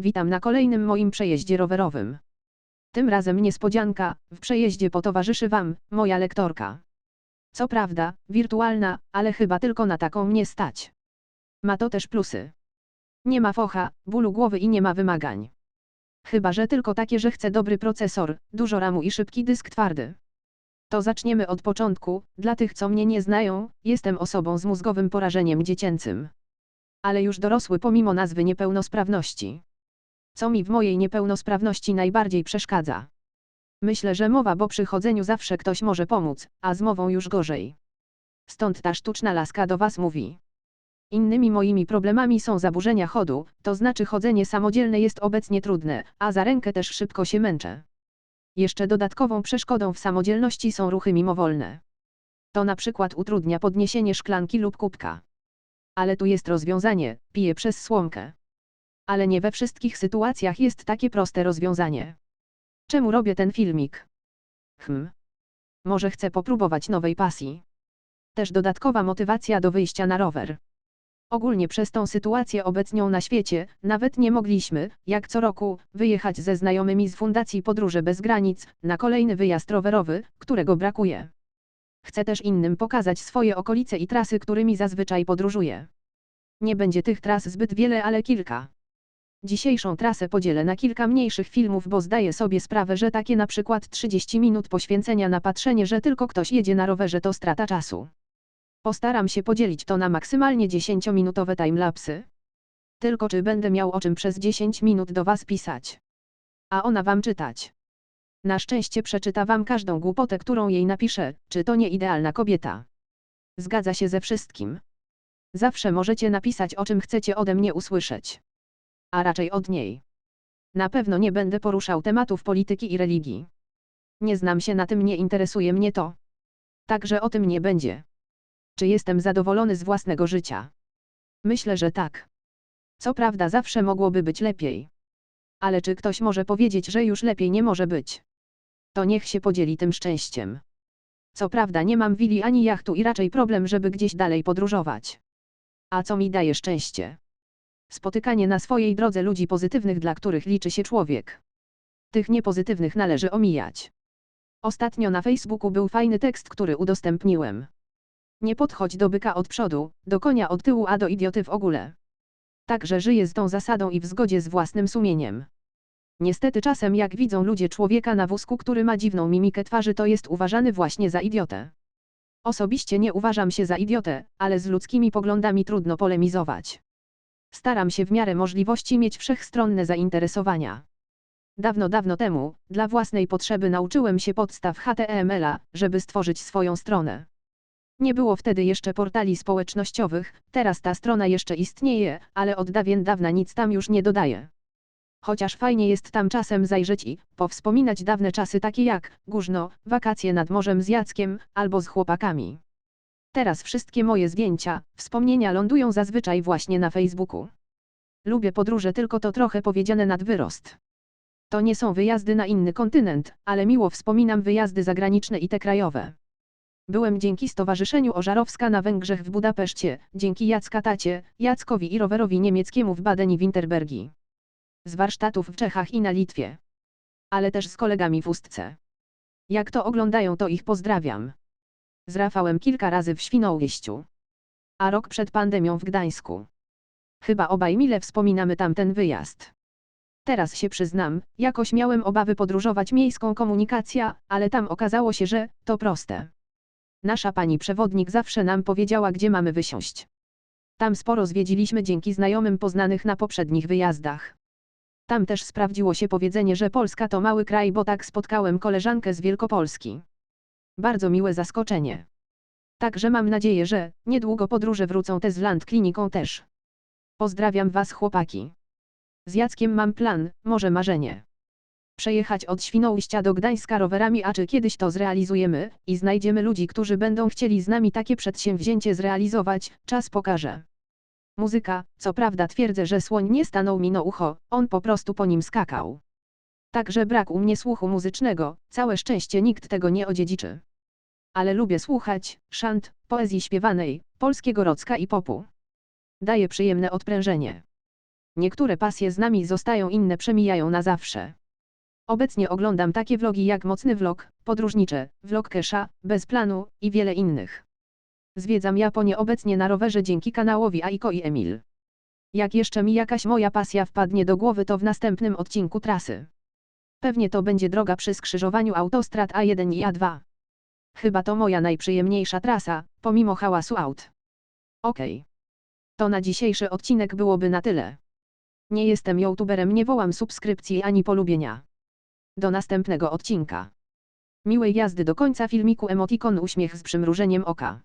Witam na kolejnym moim przejeździe rowerowym. Tym razem niespodzianka, w przejeździe potowarzyszy Wam moja lektorka. Co prawda, wirtualna, ale chyba tylko na taką mnie stać. Ma to też plusy. Nie ma focha, bólu głowy i nie ma wymagań. Chyba że tylko takie, że chcę dobry procesor, dużo ramu i szybki dysk twardy. To zaczniemy od początku. Dla tych, co mnie nie znają, jestem osobą z mózgowym porażeniem dziecięcym. Ale już dorosły pomimo nazwy niepełnosprawności. Co mi w mojej niepełnosprawności najbardziej przeszkadza? Myślę, że mowa, bo przy chodzeniu zawsze ktoś może pomóc, a z mową już gorzej. Stąd ta sztuczna laska do Was mówi. Innymi moimi problemami są zaburzenia chodu, to znaczy chodzenie samodzielne jest obecnie trudne, a za rękę też szybko się męczę. Jeszcze dodatkową przeszkodą w samodzielności są ruchy mimowolne. To na przykład utrudnia podniesienie szklanki lub kubka. Ale tu jest rozwiązanie, piję przez słomkę. Ale nie we wszystkich sytuacjach jest takie proste rozwiązanie. Czemu robię ten filmik? Może chcę popróbować nowej pasji. Też dodatkowa motywacja do wyjścia na rower. Ogólnie przez tą sytuację obecną na świecie, nawet nie mogliśmy, jak co roku, wyjechać ze znajomymi z Fundacji Podróże Bez Granic, na kolejny wyjazd rowerowy, którego brakuje. Chcę też innym pokazać swoje okolice i trasy, którymi zazwyczaj podróżuję. Nie będzie tych tras zbyt wiele, ale kilka. Dzisiejszą trasę podzielę na kilka mniejszych filmów, bo zdaję sobie sprawę, że takie na przykład 30 minut poświęcenia na patrzenie, że tylko ktoś jedzie na rowerze, to strata czasu. Postaram się podzielić to na maksymalnie 10-minutowe timelapsy. Tylko czy będę miał o czym przez 10 minut do Was pisać? A ona Wam czytać. Na szczęście przeczyta Wam każdą głupotę, którą jej napiszę, czy to nie idealna kobieta. Zgadza się ze wszystkim. Zawsze możecie napisać, o czym chcecie ode mnie usłyszeć. A raczej od niej. Na pewno nie będę poruszał tematów polityki i religii. Nie znam się na tym, nie interesuje mnie to. Także o tym nie będzie. Czy jestem zadowolony z własnego życia? Myślę, że tak. Co prawda zawsze mogłoby być lepiej. Ale czy ktoś może powiedzieć, że już lepiej nie może być? To niech się podzieli tym szczęściem. Co prawda nie mam willi ani jachtu i raczej problem, żeby gdzieś dalej podróżować. A co mi daje szczęście? Spotykanie na swojej drodze ludzi pozytywnych, dla których liczy się człowiek. Tych niepozytywnych należy omijać. Ostatnio na Facebooku był fajny tekst, który udostępniłem. Nie podchodź do byka od przodu, do konia od tyłu, a do idioty w ogóle. Także żyję z tą zasadą i w zgodzie z własnym sumieniem. Niestety czasem jak widzą ludzie człowieka na wózku, który ma dziwną mimikę twarzy, to jest uważany właśnie za idiotę. Osobiście nie uważam się za idiotę, ale z ludzkimi poglądami trudno polemizować. Staram się w miarę możliwości mieć wszechstronne zainteresowania. Dawno temu, dla własnej potrzeby nauczyłem się podstaw HTML-a, żeby stworzyć swoją stronę. Nie było wtedy jeszcze portali społecznościowych, teraz ta strona jeszcze istnieje, ale od dawien dawna nic tam już nie dodaję. Chociaż fajnie jest tam czasem zajrzeć i powspominać dawne czasy, takie jak Górzno, wakacje nad morzem z Jackiem, albo z chłopakami. Teraz wszystkie moje zdjęcia, wspomnienia lądują zazwyczaj właśnie na Facebooku. Lubię podróże, tylko to trochę powiedziane nad wyrost. To nie są wyjazdy na inny kontynent, ale miło wspominam wyjazdy zagraniczne i te krajowe. Byłem dzięki Stowarzyszeniu Ożarowska na Węgrzech w Budapeszcie, dzięki Jacka tacie, Jackowi i rowerowi niemieckiemu w Badeni-Winterbergi. Z warsztatów w Czechach i na Litwie. Ale też z kolegami w Ustce. Jak to oglądają, to ich pozdrawiam. Z Rafałem kilka razy w Świnoujściu. A rok przed pandemią w Gdańsku. Chyba obaj mile wspominamy tamten wyjazd. Teraz się przyznam, jakoś miałem obawy podróżować miejską komunikacją, ale tam okazało się, że to proste. Nasza pani przewodnik zawsze nam powiedziała, gdzie mamy wysiąść. Tam sporo zwiedziliśmy dzięki znajomym poznanych na poprzednich wyjazdach. Tam też sprawdziło się powiedzenie, że Polska to mały kraj, bo tak spotkałem koleżankę z Wielkopolski. Bardzo miłe zaskoczenie. Także mam nadzieję, że niedługo podróże wrócą, te z Landkliniką też. Pozdrawiam Was, chłopaki. Z Jackiem mam plan, może marzenie. Przejechać od Świnoujścia do Gdańska rowerami, a czy kiedyś to zrealizujemy i znajdziemy ludzi, którzy będą chcieli z nami takie przedsięwzięcie zrealizować, czas pokaże. Muzyka, co prawda twierdzę, że słoń nie stanął mi na ucho, on po prostu po nim skakał. Także brak u mnie słuchu muzycznego, całe szczęście nikt tego nie odziedziczy. Ale lubię słuchać szant, poezji śpiewanej, polskiego rocka i popu. Daje przyjemne odprężenie. Niektóre pasje z nami zostają, inne przemijają na zawsze. Obecnie oglądam takie vlogi jak Mocny Vlog, Podróżnicze, Vlog Kesha, Bez Planu i wiele innych. Zwiedzam Japonię obecnie na rowerze dzięki kanałowi Aiko i Emil. Jak jeszcze mi jakaś moja pasja wpadnie do głowy, to w następnym odcinku trasy. Pewnie to będzie droga przy skrzyżowaniu autostrad A1 i A2. Chyba to moja najprzyjemniejsza trasa, pomimo hałasu aut. Okej. To na dzisiejszy odcinek byłoby na tyle. Nie jestem youtuberem, nie wołam subskrypcji ani polubienia. Do następnego odcinka. Miłej jazdy do końca filmiku, emotikon uśmiech z przymrużeniem oka.